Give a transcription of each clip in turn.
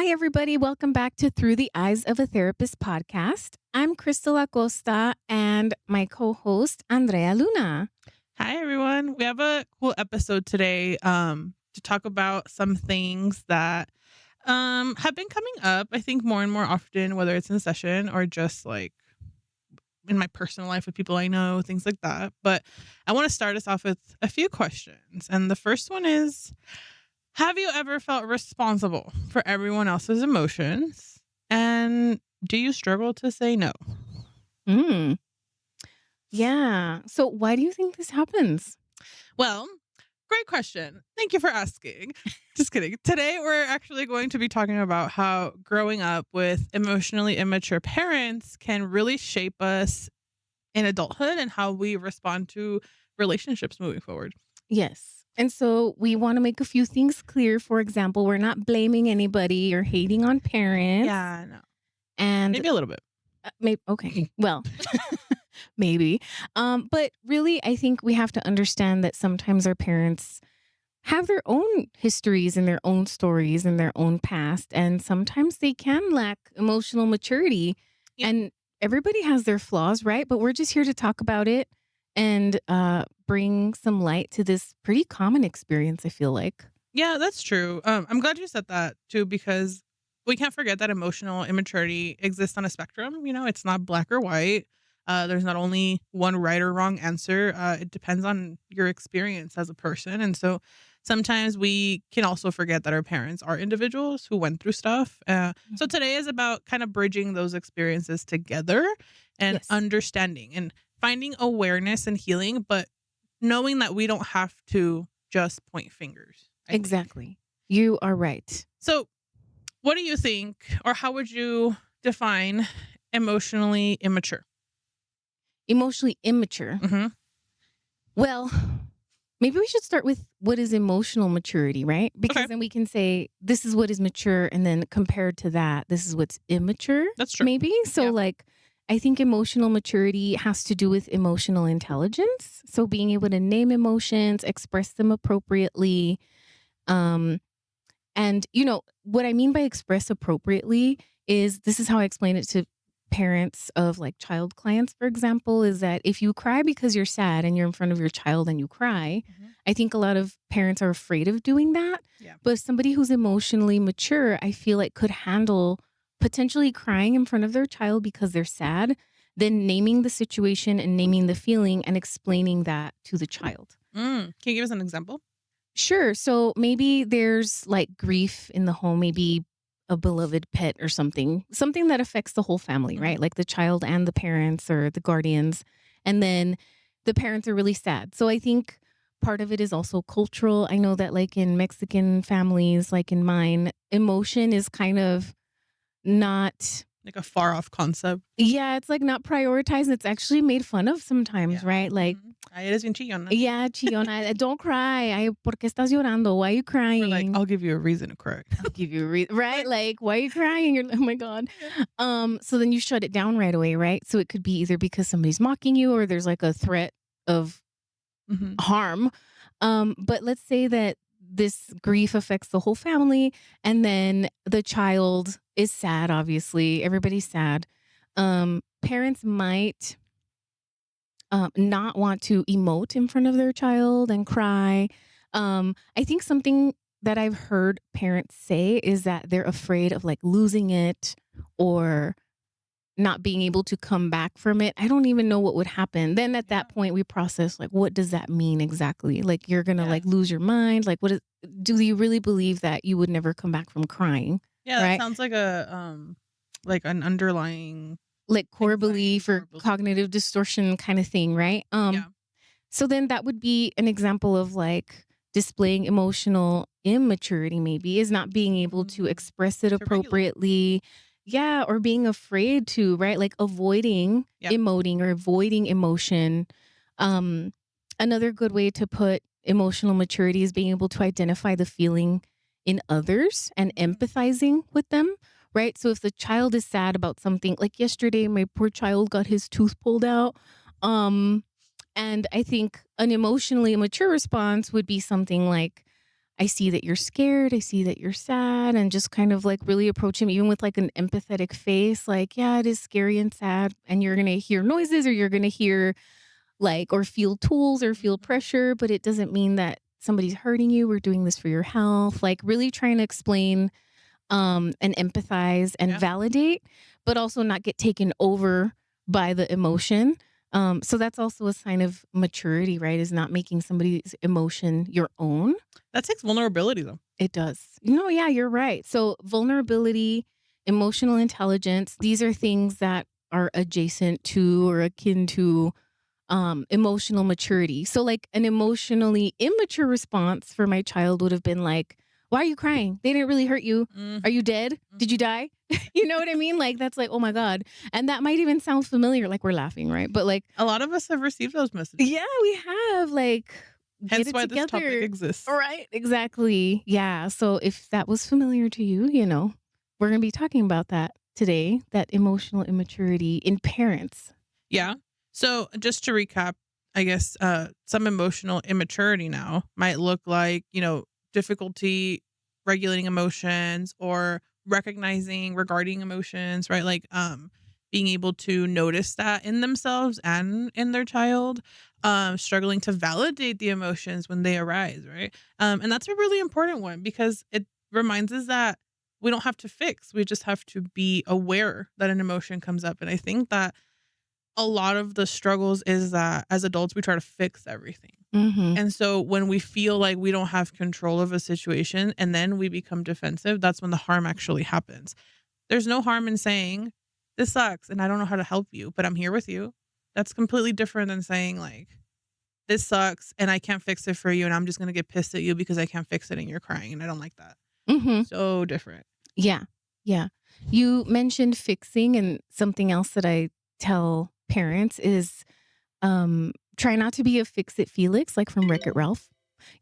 everybody. Welcome back to Through the Eyes of a Therapist podcast. I'm Crystal Acosta and my co host, Andrea Luna. Hi, everyone. We have a cool episode today to talk about some things that have been coming up, I think, more and more often, whether it's in session or just like in my personal life with people I know, things like that. But I want to start us off with a few questions. And the first one is, have you ever felt responsible for everyone else's emotions? And do you struggle to say no? Mm, yeah. So, why do you think this happens? Well, great question. Thank you for asking. Just kidding. Today, we're actually going to be talking about how growing up with emotionally immature parents can really shape us in adulthood and how we respond to relationships moving forward. Yes. And so, we want to make a few things clear. For example, we're not blaming anybody or hating on parents. Yeah, no. And Maybe a little bit. maybe, okay. Well, maybe. But really, I think we have to understand that sometimes our parents have their own histories and their own stories and their own past. And sometimes they can lack emotional maturity. Yeah. And everybody has their flaws, right? But we're just here to talk about it and bring some light to this pretty common experience, I feel like. Yeah, that's true. I'm glad you said that too, because we can't forget that emotional immaturity exists on a spectrum. You know, it's not black or white. There's not only one right or wrong answer. It depends on your experience as a person. And so sometimes we can also forget that our parents are individuals who went through stuff. So today is about kind of bridging those experiences together and Yes. understanding and finding awareness and healing, but knowing that we don't have to just point fingers. I think. Exactly. You are right. So, what do you think, or how would you define emotionally immature? Emotionally immature. Mm-hmm. Well, maybe we should start with what is emotional maturity, right? Because Okay. then we can say this is what is mature, and then compared to that, this is what's immature. That's true. Maybe. So, Yeah. like, I think emotional maturity has to do with emotional intelligence. So, being able to name emotions, express them appropriately. And, what I mean by express appropriately is this is how I explain it to parents of like child clients, for example, is that if you cry because you're sad and you're in front of your child and you cry, I think a lot of parents are afraid of doing that. Yeah. But somebody who's emotionally mature, I feel like could handle potentially crying in front of their child because they're sad, then naming the situation and naming the feeling and explaining that to the child. Can you give us an example? Sure. So maybe there's like grief in the home, maybe a beloved pet or something that affects the whole family, Mhm. right? Like the child and the parents or the guardians. And then the parents are really sad. So I think part of it is also cultural. I know that like in Mexican families, like in mine, emotion is kind of not, Like a far off concept. yeah, it's like not prioritized. It's actually made fun of sometimes, right? Like, Ay, eres bien chillona. yeah, chillona, don't cry. ¿Por qué estás llorando? Why are you crying? Or like, I'll give you a reason to cry. I'll give you a reason, right? Like, why are you crying? You're like, oh my God. So then you shut it down right away, right? So it could be either because somebody's mocking you or there's like a threat of Mhm. harm. But let's say that this grief affects the whole family and then the child is sad, obviously. Everybody's sad. Parents might not want to emote in front of their child and cry. I think something that I've heard parents say is that they're afraid of like losing it or not being able to come back from it. I don't even know what would happen. Then at that point we process like, what does that mean exactly? Like you're going to Yeah. like lose your mind. Like do you really believe that you would never come back from crying? Yeah, Right? that sounds like like an underlying. Like core Anxiety, belief or core belief. cognitive distortion kind of thing, right? Yeah. So then that would be an example of like displaying emotional immaturity, maybe, is not being able to express it To regulate. appropriately. Yeah, or being afraid to, right? Like avoiding Yeah. emoting or avoiding emotion. Another good way to put emotional maturity is being able to identify the feeling in others and empathizing with them, right? So if the child is sad about something, like yesterday, my poor child got his tooth pulled out. And I think an emotionally mature response would be something like, I see that you're scared. I see that you're sad, and just kind of like really approach him, even with like an empathetic face. Like, yeah, it is scary and sad. And you're going to hear noises, or you're going to hear like, or feel tools or feel Mhm. pressure, but it doesn't mean that somebody's hurting you. We're doing this for your health. Like, really trying to explain and empathize and Yeah. validate, but also not get taken over by the emotion. So that's also a sign of maturity, right? Is not making somebody's emotion your own. That takes vulnerability though. It does. No, yeah, you're right. So vulnerability, emotional intelligence, these are things that are adjacent to or akin to emotional maturity. So like an emotionally immature response for my child would have been like, "Why are you crying? They didn't really hurt you. Are Mhm. you dead? Did you Mhm. die?" You know what I mean? Like that's like, "Oh my god." And that might even sound familiar, like we're laughing, right? But like, A lot of us have received those messages. yeah, we have like, get Hence it why this topic together. exists. Right, exactly. Yeah. So if that was familiar to you, you know, we're going to be talking about that today, that emotional immaturity in parents. Yeah. So just to recap, I guess some emotional immaturity now might look like, difficulty regulating emotions or recognizing regarding emotions, right? Like being able to notice that in themselves and in their child, struggling to validate the emotions when they arise, right? And that's a really important one because it reminds us that we don't have to fix. We just have to be aware that an emotion comes up. And I think that a lot of the struggles is that as adults, we try to fix everything. Mhm. And so when we feel like we don't have control of a situation and then we become defensive, that's when the harm actually happens. There's no harm in saying, "This sucks and I don't know how to help you, but I'm here with you." That's completely different than saying, like, "This sucks and I can't fix it for you and I'm just going to get pissed at you because I can't fix it and you're crying and I don't like that." Mhm. So different. Yeah. Yeah. You mentioned fixing, and something else that I tell parents is try not to be a fix it Felix, like from Wreck It Ralph.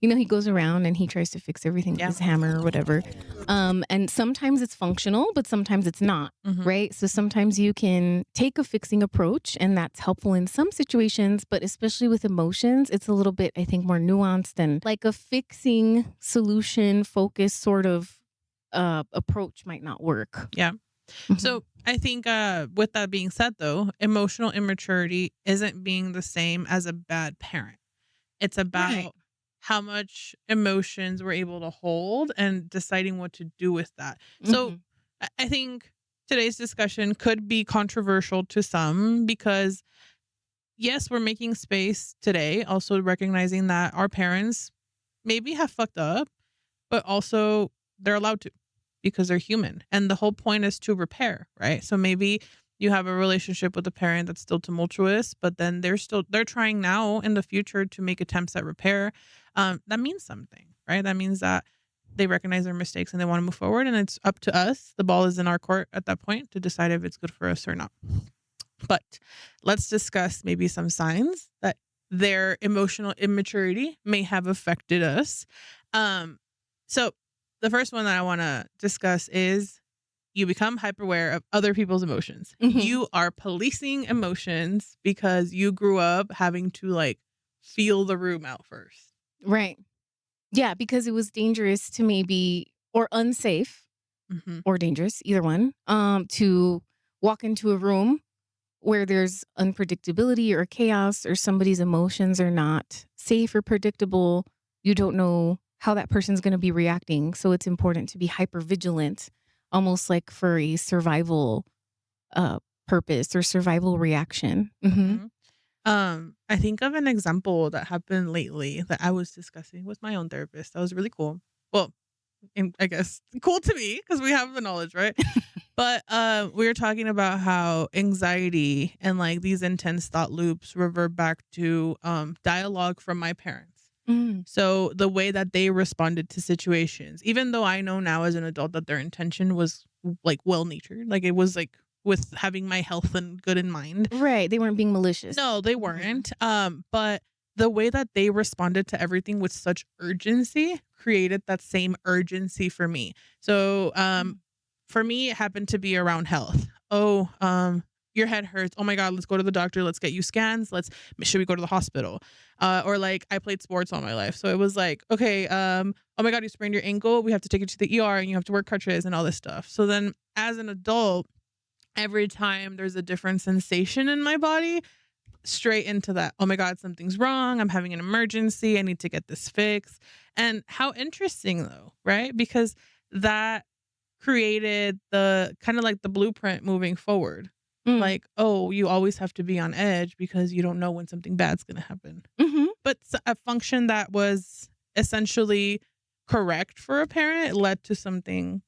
You know, he goes around and he tries to fix everything with Yeah. his hammer or whatever. And sometimes it's functional, but sometimes it's not. Mhm. Right. So sometimes you can take a fixing approach, and that's helpful in some situations, but especially with emotions, it's a little bit, I think, more nuanced, and like a fixing solution focused sort of approach might not work. Yeah. Mhm. So I think with that being said, though, emotional immaturity isn't being the same as a bad parent. It's Right. about how much emotions we're able to hold and deciding what to do with that. So Hmm. I think today's discussion could be controversial to some because, yes, we're making space today, also recognizing that our parents maybe have fucked up, but also they're allowed to because they're human. And the whole point is to repair, right? So maybe you have a relationship with a parent that's still tumultuous, but then they're trying now in the future to make attempts at repair. That means something, right? That means that they recognize their mistakes and they want to move forward. And it's up to us. The ball is in our court at that point to decide if it's good for us or not. But let's discuss maybe some signs that their emotional immaturity may have affected us. Um, so the first one that I want to discuss is you become hyper aware of other people's emotions. Hmm. You are policing emotions because you grew up having to like feel the room out 1st. Right. Yeah, because it was dangerous to maybe, or unsafe Mm-hmm. or dangerous, either one, to walk into a room where there's unpredictability or chaos, or somebody's emotions are not safe or predictable. You don't know how that person's going to be reacting. So it's important to be hyper vigilant, almost like for a survival uh, purpose or survival reaction. Hmm. Mm-hmm. I think of an example that happened lately that I was discussing with my own therapist. That was really cool. Well, and I guess cool to me because we have the knowledge, right? But we were talking about how anxiety and like these intense thought loops revert back to dialogue from my parents. Mm. So the way that they responded to situations, even though I know now as an adult that their intention was like well natured, like it was like with having my health and good in mind. Right. They weren't being malicious. No, they Hmm. weren't. But the way that they responded to everything with such urgency created that same urgency for me. So, for me, it happened to be around health. Oh, your head hurts. Oh my God, let's go to the doctor. Let's get you scans. Should we go to the hospital? Or like I played sports all my life. So it was like, okay, oh my God, you sprained your ankle. We have to take you to the ER and you have to wear crutches and all this stuff. So then as an adult, every time there's a different sensation in my body, straight into that. Oh my God, something's wrong. I'm having an emergency. I need to get this fixed. And how interesting though, right? Because that created the kind of like the blueprint moving forward. Mm. Like, oh, you always have to be on edge because you don't know when something bad's going to happen. Mhm. But a function that was essentially correct for a parent led to something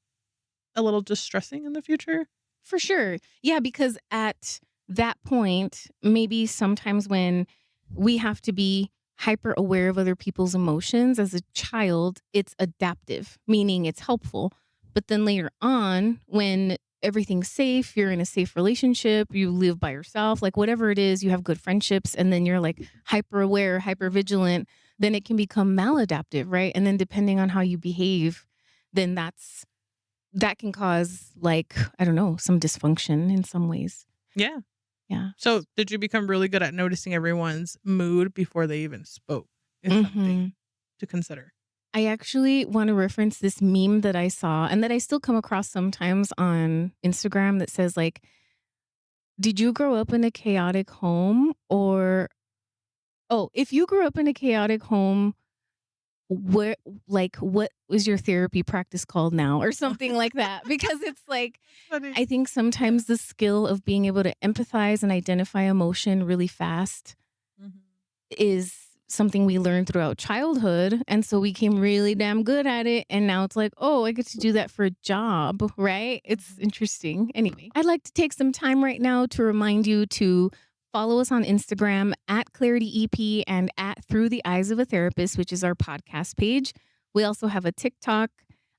a little distressing in the future. For sure. Yeah, because at that point, maybe sometimes when we have to be hyper aware of other people's emotions as a child, it's adaptive, meaning it's helpful. But then later on, when everything's safe, you're in a safe relationship, you live by yourself, like whatever it is, you have good friendships, and then you're like hyper aware, hyper vigilant, then it can become maladaptive, right? And then depending on how you behave, then that can cause, like, I don't know, some dysfunction in some ways. Yeah. Yeah. So, did you become really good at noticing everyone's mood before they even spoke? Is something Mhm. to consider. I actually want to reference this meme that I saw and that I still come across sometimes on Instagram that says, like, "Did you grow up in a chaotic home?" Or, "Oh, if you grew up in a chaotic home, where like, what was your therapy practice called now?" Or something like that. Because it's like, That's funny. I think Yeah. sometimes the skill of being able to empathize and identify emotion really fast Mhm. is something we learned throughout childhood. And so we became really damn good at it. And now it's like, oh, I get to do that for a job, right? It's Mhm. interesting. Anyway, I'd like to take some time right now to remind you to follow us on Instagram at ClarityEP and at Through the Eyes of a Therapist, which is our podcast page. We also have a TikTok,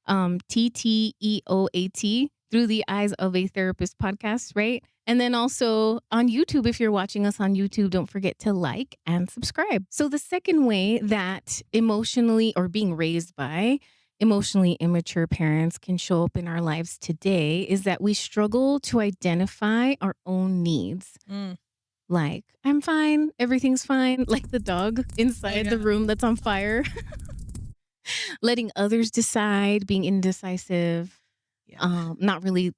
TTEOAT, Through the Eyes of a Therapist podcast, right? And then also on YouTube, if you're watching us on YouTube, don't forget to like and subscribe. So, the second way that emotionally or being raised by emotionally immature parents can show up in our lives today is that we struggle to identify our own needs. Mm. Like, I'm fine, everything's fine, like the dog Oh, inside yeah. the room that's on fire, letting others decide, being indecisive, Yeah. not really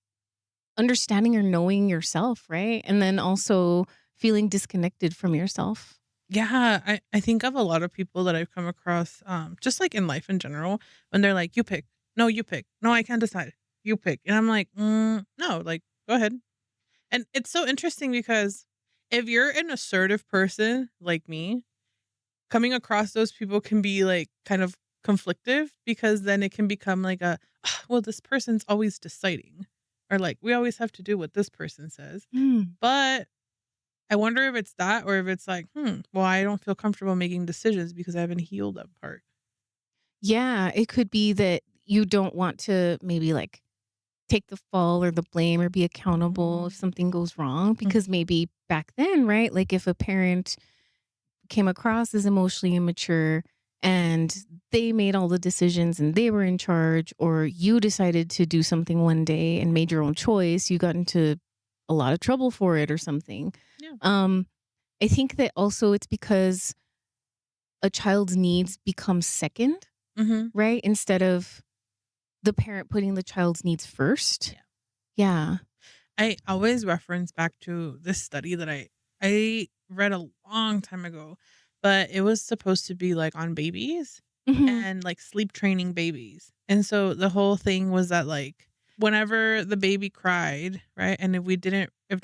understanding or knowing yourself, right? And then also feeling disconnected from yourself. Yeah, I think of a lot of people that I've come across, just, like, in life in general, when they're like, "You pick. No, you pick. No, I can't decide. You pick." And I'm like, no, like, go ahead." And it's so interesting because if you're an assertive person like me, coming across those people can be, like, kind of conflictive because then it can become like a, "Ah, well, this person's always deciding," or, like, "We always have to do what this person says." Mm. But I wonder if it's that or if it's like, well, I don't feel comfortable making decisions because I haven't healed that part." Yeah, it could be that you don't want to maybe like take the fall or the blame or be accountable if Mhm. something goes wrong Mm. because maybe back then, right? Like if a parent came across as emotionally immature and they made all the decisions and they were in charge, or you decided to do something one day and made your own choice, you got into a lot of trouble for it or something. Yeah. Um, I think that also it's because a child's needs become second, Mhm. right? Instead of the parent putting the child's needs first. Yeah. Yeah. I always reference back to this study that I read a long time ago, but it was supposed to be, like, on babies Mhm. and, like, sleep training babies. And so the whole thing was that, like, whenever the baby cried, right, and if,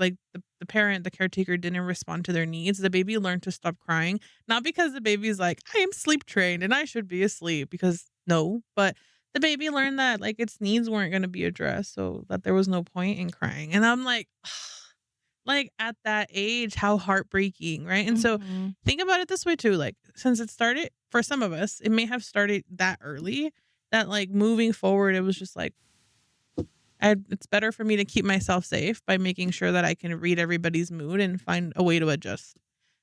like, the parent, the caretaker didn't respond to their needs, the baby learned to stop crying, not because the baby's like, "I am sleep trained and I should be asleep," because no, but the baby learned that, like, its needs weren't gonna be addressed, so that there was no point in crying, and I'm like, at that age, how heartbreaking, right? And so, Mhm. think about it this way too, like, since it started for some of us, it may have started that early that, like, moving forward, it was just like, it's better for me to keep myself safe by making sure that I can read everybody's mood and find a way to adjust.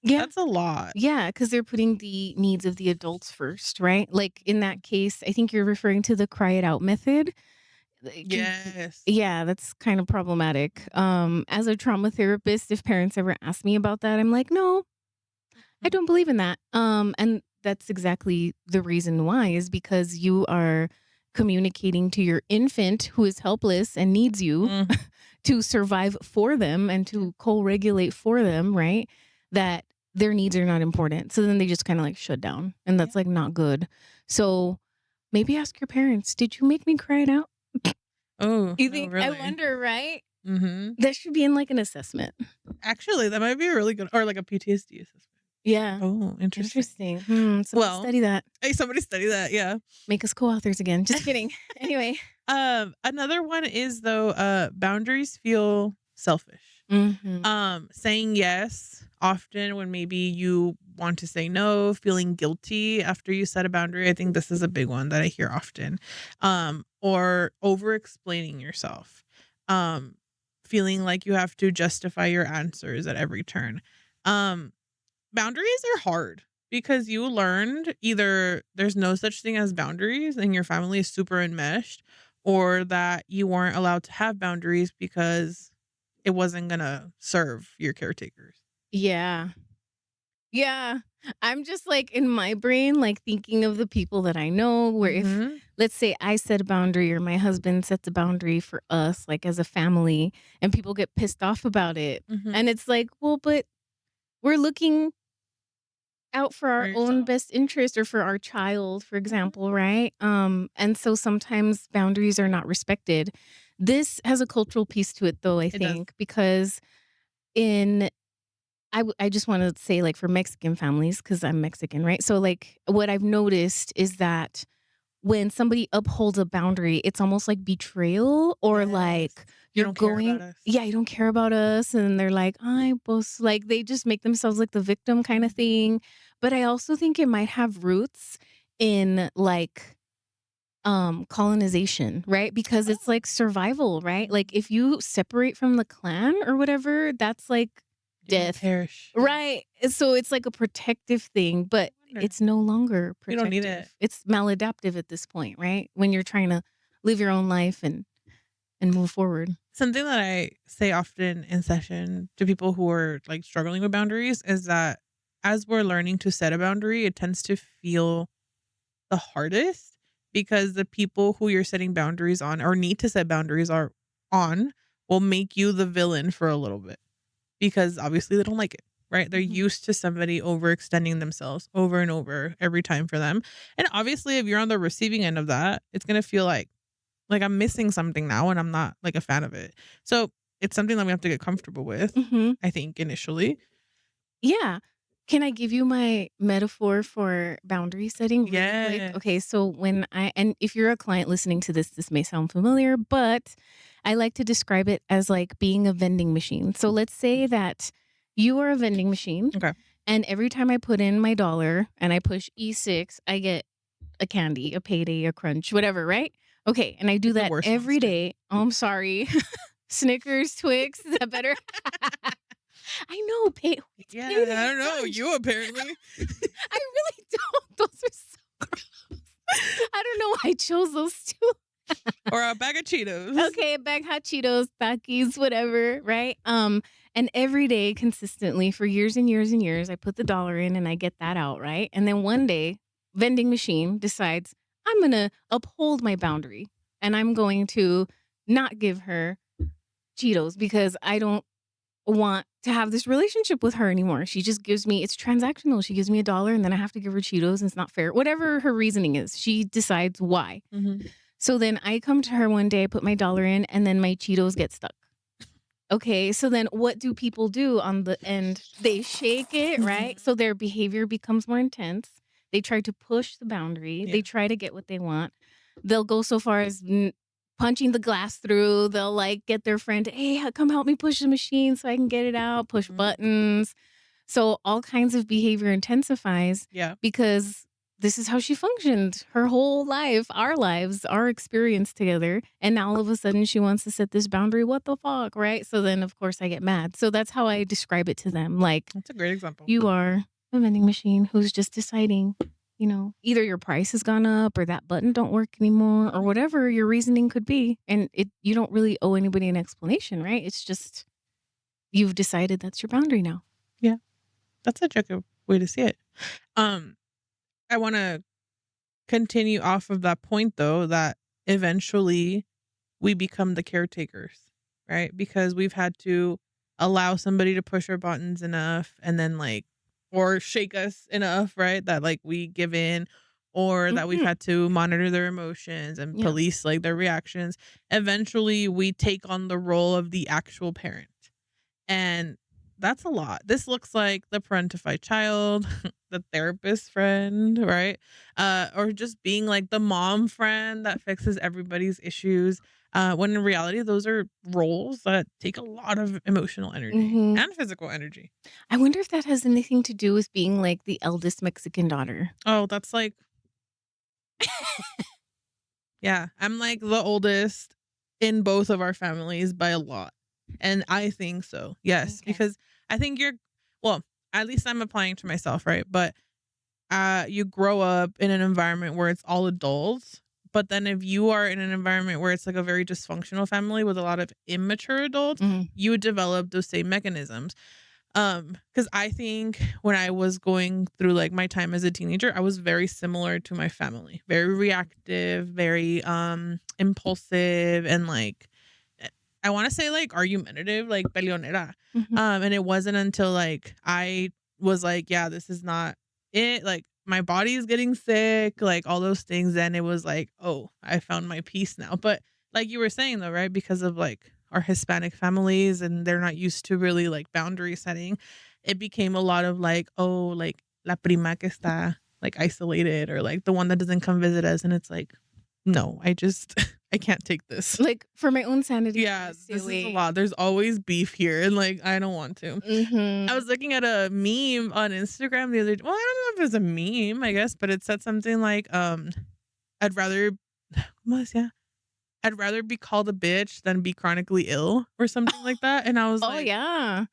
Yeah. That's a lot. Yeah, because they're putting the needs of the adults first, right? Like in that case, I think you're referring to the cry it out method. it can Yes. yeah, that's kind of problematic. As a trauma therapist, if parents ever ask me about that, I'm like, "No, I Mhm. don't believe in that." And that's exactly the reason why is because you are communicating to your infant who is helpless and needs you Mm, to survive for them and yeah. to co-regulate for them, right? That their needs are not important. So then they just kind of like shut down, and Yeah. that's like not good. So maybe ask your parents, "Did you make me cry it out?" Oh, You no, think I really. wonder, right? Mhm. That should be in like an assessment. Actually, that might be a really good or like a PTSD assessment. Yeah. Oh, interesting. Interesting. Somebody Well, study that. hey, somebody study that, yeah. Make us co-authors again. Just kidding. Anyway. Another one is though, boundaries feel selfish. Mhm. Saying yes often when maybe you want to say no, feeling guilty after you set a boundary. I think this is a big one that I hear often. Or over explaining yourself. Um, Feeling like you have to justify your answers at every turn. Um, Boundaries are hard because you learned either there's no such thing as boundaries and your family is super enmeshed, or that you weren't allowed to have boundaries because it wasn't gonna serve your caretakers. Yeah. Yeah. I'm just like in my brain, like thinking of the people that I know where if Mhm, let's say I set a boundary or my husband sets a boundary for us, like as a family, and people get pissed off about it. mhm. And it's like, well, but we're looking out for For our own yourself. best interest or for our child, for Mhm. example, right? And so sometimes boundaries are not respected. This has a cultural piece to it though, I It does. think, because in I just want to say like for Mexican families cuz I'm Mexican, right? So like what I've noticed is that when somebody upholds a boundary, it's almost like betrayal or Yes. like You you're don't care going about us. yeah, you don't care about us and they're like, "I both like they just make themselves like the victim kind of Mhm. thing. But I also think it might have roots in like colonization, right? Because it's Oh. like survival, right? Like Mhm. if you separate from the clan or whatever, that's like You're gonna death. perish, yeah. Right. So it's like a protective thing, I but wonder. it's no longer You don't need it. protective. It's maladaptive at this point, right? When you're trying to live your own life and move forward. Something that I say often in session to people who are, like, struggling with boundaries is that as we're learning to set a boundary, it tends to feel the hardest because the people who you're setting boundaries on or need to set boundaries are on will make you the villain for a little bit because obviously they don't like it, right? They're Mhm. used to somebody overextending themselves over and over every time for them. And obviously, if you're on the receiving end of that, it's going to feel like I'm missing something now and I'm not like a fan of it. So it's something that we have to get comfortable with, Mhm. I think, initially. Yeah. Can I give you my metaphor for boundary setting really quick? Okay, Yes. so when I and if you're a client listening to this, this may sound familiar, but I like to describe it as like being a vending machine. So let's say that you are a vending machine, Okay. and every time I put in my dollar and I push E6, I get a candy, a payday, a crunch, whatever, right? Okay, and I do Like the that worst ones every too. day. Oh, I'm sorry. Snickers, Twix, is that better? I know, it's Yeah, I payday don't know. crunch. You apparently. I really don't. Those are so gross. I don't know why I chose those 2. Or a bag of Cheetos. Okay, bag hot Cheetos, Takis, whatever, right? And every day consistently for years and years and years, I put the dollar in and I get that out, right? And then one day, vending machine decides I'm gonna uphold my boundary and I'm going to not give her Cheetos because I don't want to have this relationship with her anymore. She just gives me it's transactional. She gives me a dollar and then I have to give her Cheetos and it's not fair. Whatever her reasoning is, she decides why. Mhm. So then I come to her one day, I put my dollar in, and then my Cheetos get stuck. Okay, so then what do people do on the end? They shake it, right? Mhm. So their behavior becomes more intense. They try to push the boundary. Yeah. They try to get what they want. They'll go so far as punching the glass through. They'll like get their friend, hey, come help me push the machine so I can get it out, push Mhm. buttons. So all kinds of behavior intensifies Yeah. because this is how she functioned her whole life, our lives, our experience together. And now all of a sudden she wants to set this boundary. What the fuck? Right. So then, of course, I get mad. So that's how I describe it to them. Like, That's a great example. you are a vending machine who's just deciding. either your price has gone up or that button don't work anymore or Mhm. whatever your reasoning could be. And you don't really owe anybody an explanation, right? It's just you've decided that's your boundary now. Yeah, that's such a good way to see it. Um, I wanna continue off of that point though, that eventually we become the caretakers, right? Because we've had to allow somebody to push our buttons enough and then like or shake us enough, right? That like we give in or that we've Hmm. had to monitor their emotions and Yeah. police like their reactions. Eventually we take on the role of the actual parent. And that's a lot. This looks like the parentified child, the therapist friend, right? Or just being like the mom friend that fixes everybody's issues. When in reality, those are roles that take a lot of emotional energy Hmm. and physical energy. I wonder if that has anything to do with being like the eldest Mexican daughter. Oh, that's like, yeah, I'm like the oldest in both of our families by a lot. And I think so. Yes, Okay. because I think well, at least I'm applying to myself, right? But you grow up in an environment where it's all adults, but then if you are in an environment where it's like a very dysfunctional family with a lot of immature adults, Hmm. you would develop those same mechanisms. Because I think when I was going through like my time as a teenager, I was very similar to my family. Very reactive, very impulsive and like eh, I want to say like argumentative, like peleonera. Hmm. And it wasn't until like I was like, yeah, this is not it. Like my body is getting sick, like all those things. Then it was like, oh, I found my peace now. But like you were saying though, right? Because of like our Hispanic families and they're not used to really like boundary setting, it became a lot of like, oh, like la prima que está like isolated or like the one that doesn't come visit us. And it's like, no, I just I can't take this. Like for my own sanity, try Yeah, to stay this is a away. lot. There's always beef here and like I don't want to. I was Hmm. looking at a meme on Instagram the other day. Well, I don't know if it's a meme, I guess, but it said something like, I'd rather what was yeah? I'd rather be called a bitch than be chronically ill or something like that. And I was Oh like, yeah.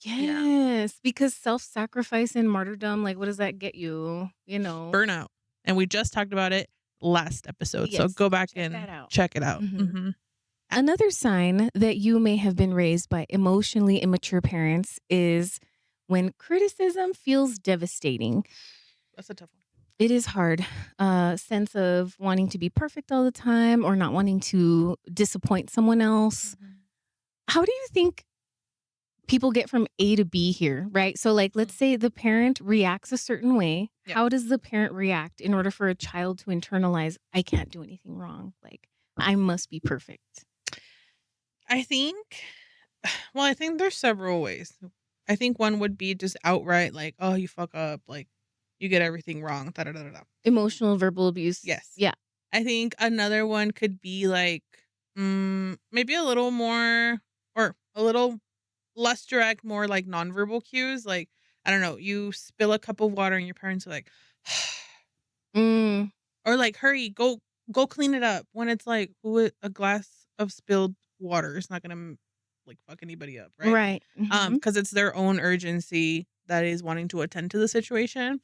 yeah, Yes, because self-sacrifice and martyrdom, like, what does that get you? burnout. And we just talked about it last episode. So Yes, go go back check that and out. check it out. Mhm. Hmm. Another sign that you may have been raised by emotionally immature parents is when criticism feels devastating. That's a tough one. It is hard. Sense of wanting to be perfect all the time or not wanting to disappoint someone else. Mhm. How do you think people get from A to B here, right? So, like, let's Mm. say the parent reacts a certain way. Yeah. How does the parent react in order for a child to internalize, I can't do anything wrong? Like, I must be perfect. I think, well, I think there's several ways. I think one would be just outright like, oh, you fuck up. Like, you get everything wrong. Da, da, da, da, da. Emotional, verbal abuse. Yes. Yeah. I think another one could be like, maybe a little more or a little less direct, more like nonverbal cues. Like, I don't know, you spill a cup of water and your parents are like, Mm, or like, hurry, go clean it up. When it's like, a glass of spilled water is not gonna like fuck anybody up, right? right. Hmm. Because it's their own urgency that is wanting to attend to the situation.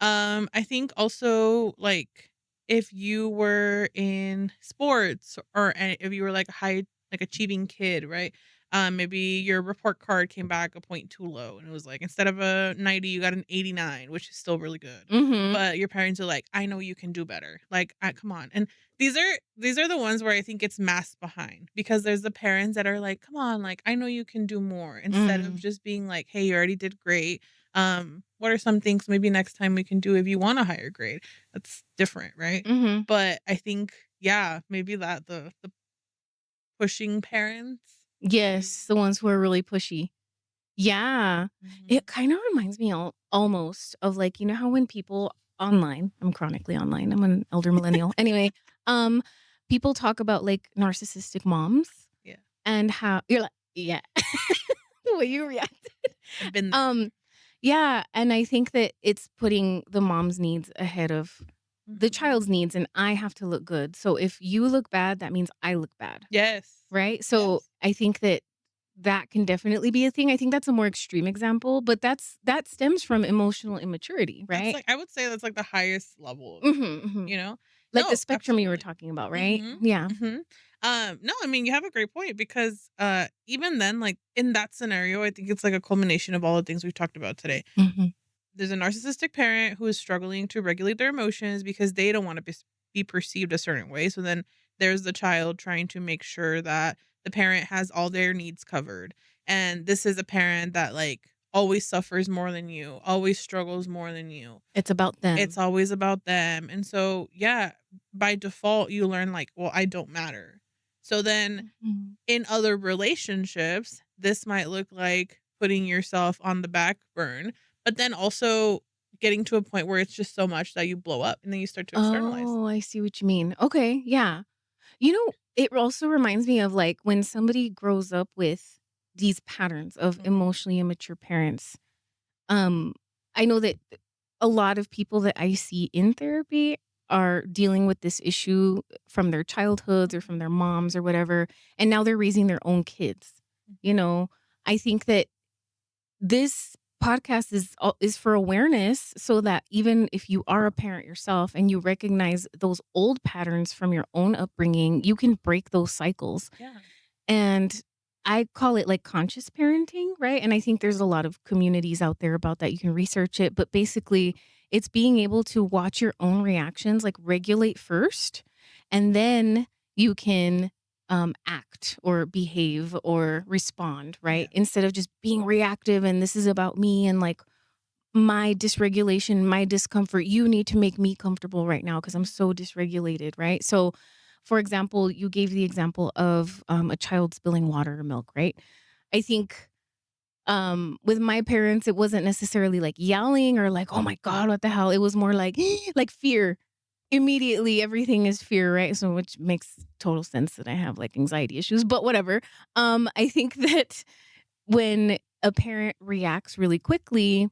I think also like if you were in sports or if you were like a high like achieving kid, right? Maybe your report card came back a point too low and it was like instead of a 90, you got an 89, which is still really good. Hmm. But your parents are like, I know you can do better. Like, come on. And these are the ones where I think it's masked behind because there's the parents that are like, come on, like I know you can do more instead of Mm, just being like, hey, you already did great. What are some things maybe next time we can do if you want a higher grade? That's different, right? hmm. But I think, yeah, maybe that the pushing parents. Maybe. Yes, the ones who are really pushy. Yeah. Mhm. It kind of reminds me almost of like, how when people online, I'm chronically online, I'm an elder millennial. Anyway, um, people talk about like narcissistic moms Yeah, and how you're like, yeah, the way you react. I've been there. Um, yeah. And I think that it's putting the mom's needs ahead of the Mhm. child's needs, and I have to look good. So if you look bad, that means I look bad. Yes. Right. So Yes. I think that that can definitely be a thing. I think that's a more extreme example, but that stems from emotional immaturity, That's right? like I would say that's like the highest level of it, Mhm, mhm. you know? Like the No, spectrum you were absolutely. talking about, right? Mhm, Yeah. mhm. No, I mean, you have a great point because, even then, like, in that scenario, I think it's like a culmination of all the things we've talked about today. Mhm. There's a narcissistic parent who is struggling to regulate their emotions because they don't wanna be perceived a certain way, so then there's the child trying to make sure that the parent has all their needs covered, and this is a parent that, like, always suffers more than you, always struggles more than you. It's about It's them. always about them, and so, yeah, by default, you learn, like, "Well, I don't matter." So then Mhm. in other relationships, this might look like putting yourself on the back burn, but then also getting to a point where it's just so much that you blow up and then you start to externalize. Oh, I see what you mean. Okay, yeah. You know, it also reminds me of, like, when somebody grows up with these patterns of Mhm, emotionally immature parents. Um, I know that a lot of people that I see in therapy are dealing with this issue from their childhoods or mhm, from their moms or whatever, and now they're raising their own kids. mhm. You know, I think that this podcast is for awareness so that even if you are a parent yourself and you recognize those old patterns from your own upbringing, you can break those cycles. Yeah. And I call it like conscious parenting, right? And I think there's a lot of communities out there about that. You can research it, but basically, it's being able to watch your own reactions, like regulate first, and then you can act or behave or respond, right? Yeah. Instead of just being reactive and this is about me and like my dysregulation, my discomfort, you need to make me comfortable right now because I'm Mhm. so dysregulated, right? So, for example, you gave the example of a child spilling water or milk, right? I think with my parents, it wasn't necessarily like yelling or like, oh my God, what the hell? It was more like, like fear. Immediately, everything is fear, right? So, which makes total sense that I have like anxiety issues, but whatever. I think that when a parent reacts really quickly,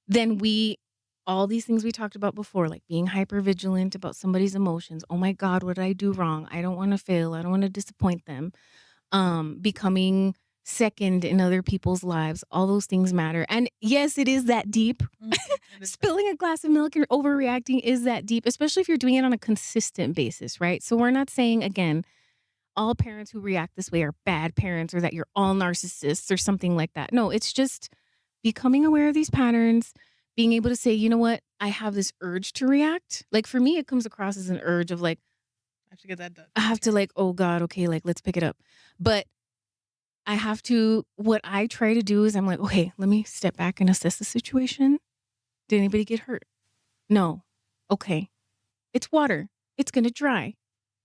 then we all these things we talked about before, like being hyper vigilant about somebody's emotions. Oh my God, what did I do wrong? I don't want to fail. I don't want to disappoint them. Becoming second in other people's lives. All those things matter. And yes, it is that deep. Mhm. It is that Spilling a glass of milk or overreacting is that deep, especially if you're doing it on a consistent basis, right? So we're not saying again all parents who react this way are bad parents or that you're all narcissists or something like that. No, it's just becoming aware of these patterns, being able to say, you know what, I have this urge to react. Like for me, it comes across as an urge of like, I have to get that done. I have to like, oh God, okay, like let's pick it up. But I have to, what I try to do is I'm like, okay, let me step back and assess the situation. Did anybody get hurt? No. Okay. It's water. It's going to dry.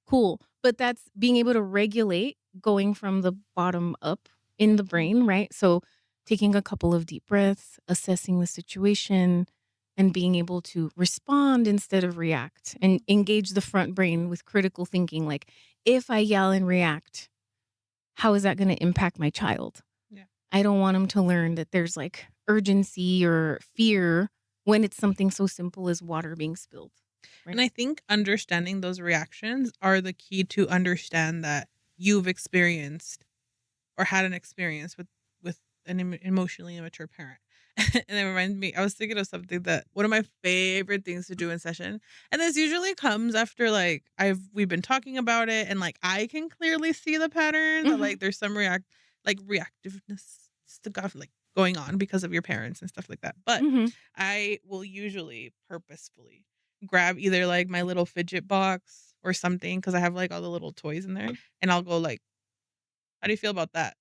Cool. But that's being able to regulate going from the bottom up in the Mhm. brain, right? So taking a couple of deep breaths, assessing the situation, and being able to respond instead of react and Mhm. engage the front brain with critical thinking. Like, if I yell and react, how is that going to impact my child? Yeah. I don't want them to learn that there's like urgency or fear when it's something so simple as water being spilled, And right? I think understanding those reactions are the key to understand that you've experienced or had an experience with an emotionally immature parent. And it reminded me, I was thinking of something that one of my favorite things to do in session, and this usually comes after like we've been talking about it, and like I can clearly see the pattern that Hmm. like there's some reactiveness stuff like going on because of your parents and stuff like that. But Hmm. I will usually purposefully grab either like my little fidget box or something because I have like all the little toys in there, and I'll go like, how do you feel about that?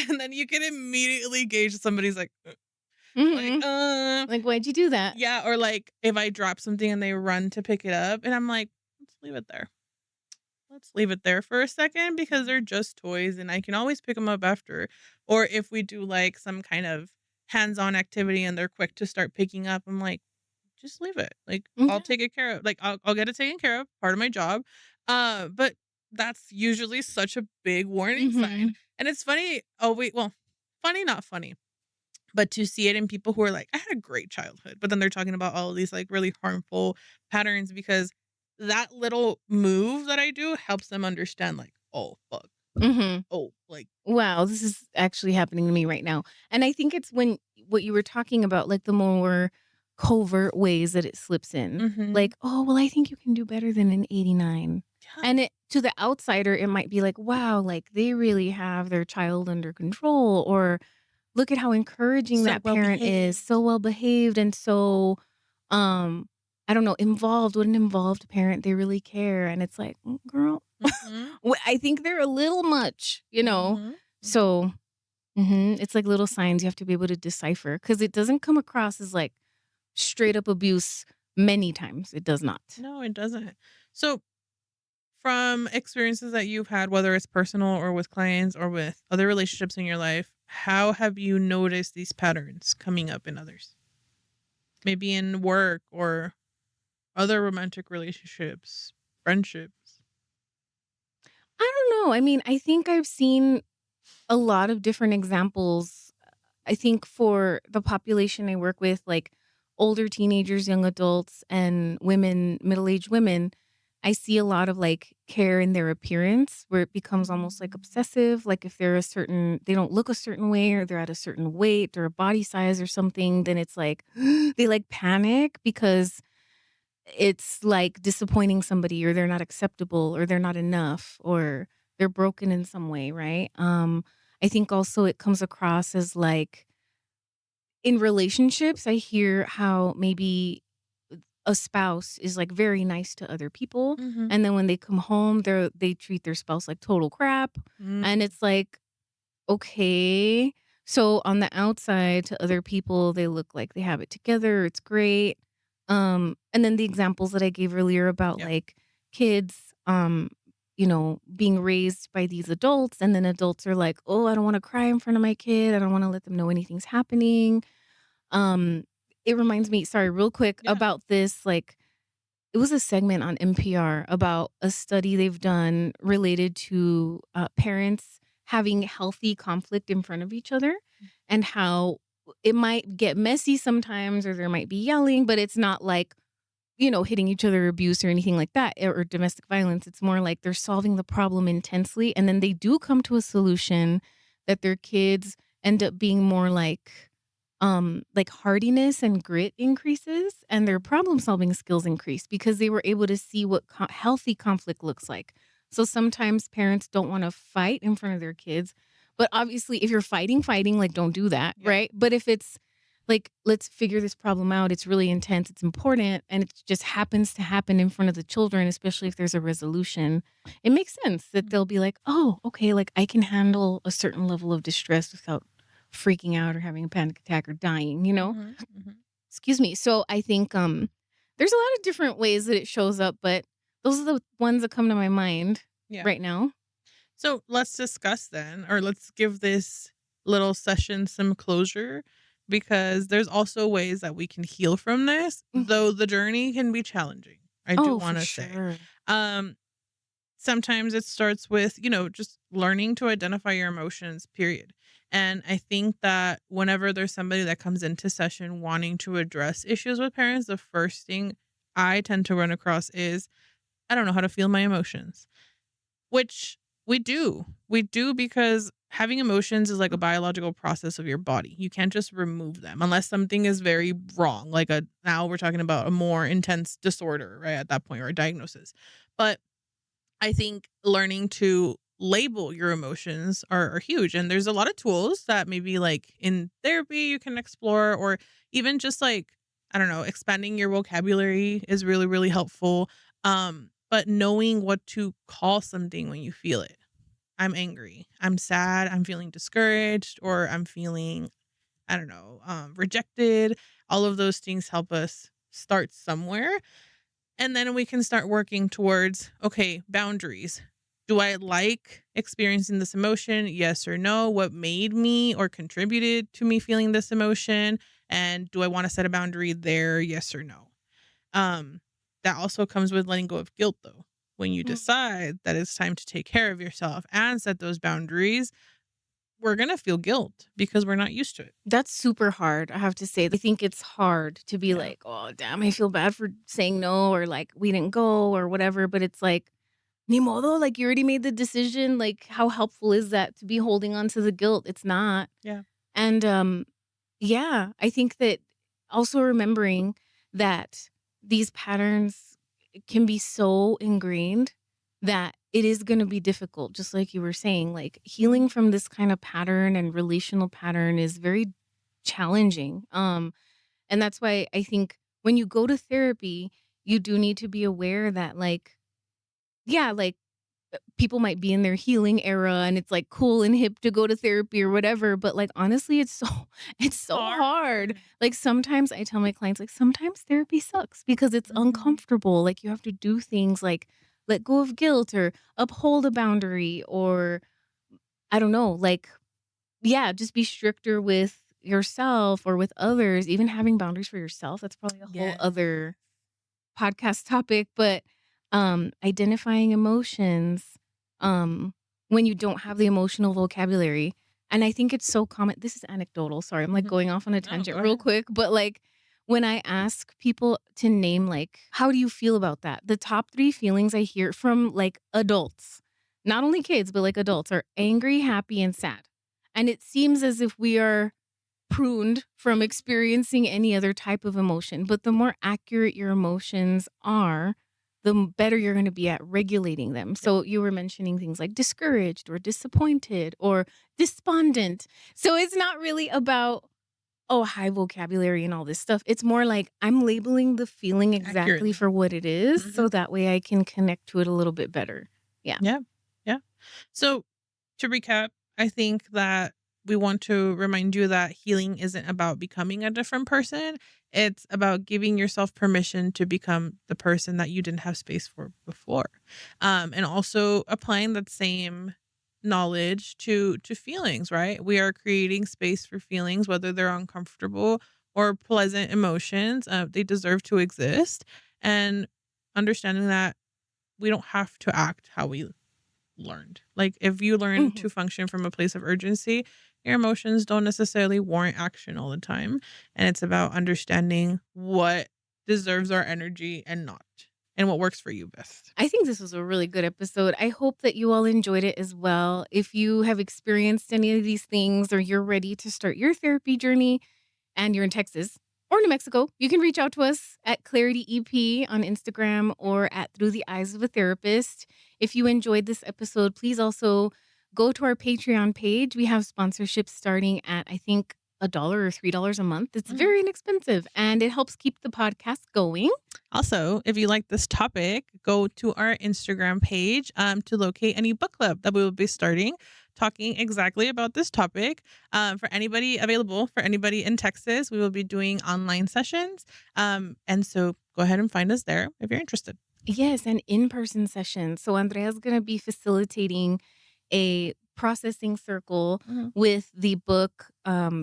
And then you can immediately gauge somebody's like, Hmm. Like, why'd you do that? yeah, or like if I drop something and they run to pick it up and I'm like, let's leave it there. Let's leave it there for a second because they're just toys and I can always pick them up after. Or if we do like some kind of hands-on activity and they're quick to start picking up, I'm like, just leave it. Like I'll Yeah. take it care of. Like I'll get it taken care of, part of my job. But that's usually such a big warning sign. Mhm. And it's funny. Oh wait, well, funny, not funny. But to see it in people who are like, "I had a great childhood," but then they're talking about all of these, like, really harmful patterns because that little move that I do helps them understand, like, "Oh, fuck." Mhm. Oh, like Wow, this is actually happening to me right now. And I think it's when what you were talking about, like the more covert ways that it slips in. mhm. Like, "Oh, well, I think you can do better than an 89." Yeah, And it to the outsider, it might be like, "Wow, like they really have their child under control," or "Look at how encouraging so that well parent is, so behaved. well behaved and so, um, I don't know, involved. What an involved parent. They really care." And it's like, Girl, Mhm, I think they're a little much, you know? mhm, mhm. So, it's like little signs you have to be able to decipher because it doesn't come across as like straight up abuse many times. It does not. No, it doesn't. So, from experiences that you've had, whether it's personal or with clients or with other relationships in your life, how have you noticed these patterns coming up in others? Maybe in work or other romantic relationships, friendships. I don't know. I mean, I think I've seen a lot of different examples. I think for the population I work with, like older teenagers, young adults, and women, middle aged women, I see a lot of like care in their appearance where it becomes almost like Mm. obsessive. Like if they're they don't look a certain way or they're at a certain weight or a body size or something, then it's like they like panic because it's like disappointing somebody or they're not acceptable or they're not enough or they're broken in some way, right? I think also it comes across as like in relationships, I hear how maybe a spouse is like very nice to other people Mhm. and then when they come home they treat their spouse like total crap and Mm. it's like okay. So on the outside to other people, they look like they have it together. It's great. And then the examples that I gave earlier about Yeah. like kids, being raised by these adults, and then adults are like, "Oh, I don't want to cry in front of my kid. I don't want to let them know anything's happening." Um, it reminds me, sorry, real quick Yeah. about this, like it was a segment on NPR about a study they've done related to parents having healthy conflict in front of each other and how it might get messy sometimes or there might be yelling, but it's not like, hitting each other, abuse or anything like that or domestic violence. It's more like they're solving the problem intensely and then they do come to a solution that their kids end up being more like hardiness and grit increases and their problem solving skills increase because they were able to see what healthy conflict looks like. So sometimes parents don't want to fight in front of their kids, but obviously if you're fighting, like don't do that, Yeah. right? But if it's like let's figure this problem out, it's really intense, it's important, and it just happens to happen in front of the children, especially if there's a resolution. It makes sense that they'll be like, "Oh, okay, like I can handle a certain level of distress without freaking out or having a panic attack or dying, you know?" Mhm. Mhm. Excuse me. So I think there's a lot of different ways that it shows up, but those are the ones that come to my mind Yeah. right now. So let's discuss then, or let's give this little session some closure because there's also ways that we can heal from this, though Mhm. the journey can be challenging. I do Oh, for want to say. sure. Um, Sometimes it starts with, just learning to identify your emotions, period. And I think that whenever there's somebody that comes into session wanting to address issues with parents, the first thing I tend to run across is I don't know how to feel my emotions. Which we do. We do because having emotions is like a biological process of your body. You can't just remove them unless something is very wrong. Like now we're talking about a more intense disorder, right? At that point, or a diagnosis. But I think learning to label your emotions are huge. And there's a lot of tools that maybe like in therapy you can explore, or even just like, I don't know, expanding your vocabulary is really, really helpful. But knowing what to call something when you feel it. I'm angry. I'm sad. I'm feeling discouraged, or I'm feeling, I don't know, rejected. All of those things help us start somewhere, and then we can start working towards, okay, boundaries. Do I like experiencing this emotion? Yes or no? What made me or contributed to me feeling this emotion? And do I want to set a boundary there? Yes or no? Um, that also comes with letting go of guilt, though. When you Mm. decide that it's time to take care of yourself and set those boundaries, we're going to feel guilt because we're not used to it. That's super hard, I have to say. I think it's hard to be Yeah. like, "Oh, damn, I feel bad for saying no," or like, "We didn't go," or whatever, but it's like, Ni modo, like, you already made the decision, like, how helpful is that to be holding on to the guilt? It's not. Yeah. And, yeah, I think that also remembering that these patterns can be so ingrained that it is gonna be difficult, just like you were saying, like, Mhm. healing from this kind of pattern and relational pattern is very challenging, and that's why I think when you go to therapy, you do need to be aware that, like, yeah, like, people might be in their healing era and it's like cool and hip to go to therapy or whatever, but like honestly it's so it's so hard. Hard. Like sometimes I tell my clients like sometimes therapy sucks because it's Mhm. uncomfortable. Like you have to do things like let go of guilt or uphold a boundary or I don't know, like yeah, just be stricter with yourself or with others, even having boundaries for yourself. That's probably a whole Yes. other podcast topic, but, identifying emotions, um, when you don't have the emotional vocabulary, and I think it's so common this is anecdotal, sorry, I'm, like, Mhm. going off on a No, tangent go real ahead. quick, but, like, when I ask people to name, like, "How do you feel about that?" The top 3 feelings I hear from, like, adults, not only kids, but, like, adults, are angry, happy, and sad, and it seems as if we are pruned from experiencing any other type of emotion. But the more accurate your emotions are, the better you're going to be at regulating them. Yep. So you were mentioning things like discouraged or disappointed or despondent. So it's not really about, oh, high vocabulary and all this stuff. It's more like I'm labeling the feeling exactly Accurately. for what it is. So Mhm. that way I can connect to it a little bit better. Yeah. Yeah. Yeah. So to recap, I think that we want to remind you that healing isn't about becoming a different person. It's about giving yourself permission to become the person that you didn't have space for before. And also applying that same knowledge to feelings, right? We are creating space for feelings, whether they're uncomfortable or pleasant emotions. They deserve to exist. And understanding that we don't have to act how we learned. Like, if you learn Hmm. to function from a place of urgency, your emotions don't necessarily warrant action all the time. And it's about understanding what deserves our energy and not, and what works for you best. I think this was a really good episode. I hope that you all enjoyed it as well. If you have experienced any of these things or you're ready to start your therapy journey and you're in Texas or New Mexico, you can reach out to us at Clarity EP on Instagram or at Through the Eyes of a Therapist. If you enjoyed this episode, please also go to our Patreon page. We have sponsorships starting at, I think, a dollar or $3 a month. It's Mhm. very inexpensive and it helps keep the podcast going. Also, if you like this topic, go to our Instagram page to locate any book club that we will be starting, talking exactly about this topic. For anybody available, for anybody in Texas, we will be doing online sessions. And so go ahead and find us there if you're interested. Yes, an in-person session. So Andrea's going to be facilitating a processing circle Mhm. with the book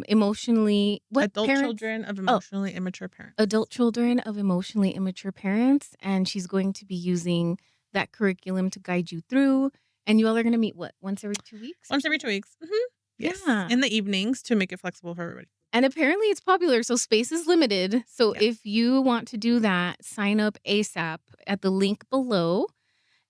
emotionally what Adult parents? children of Oh, emotionally immature adult parents. children of emotionally immature parents and she's going to be using that curriculum to guide you through and you all are going to meet what once every 2 weeks or Once every something? 2 weeks. Mhm. Yes, Yeah. in the evenings to make it flexible for everybody. And apparently it's popular, so space is limited. So Yeah. if you want to do that, sign up ASAP at the link below.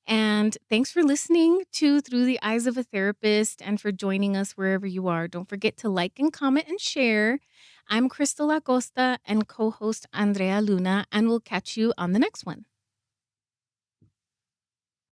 And thanks for listening to Through the Eyes of a Therapist and for joining us wherever you are. Don't forget to like and comment and share. I'm Crystal Acosta and co host Andrea Luna, and we'll catch you on the next one.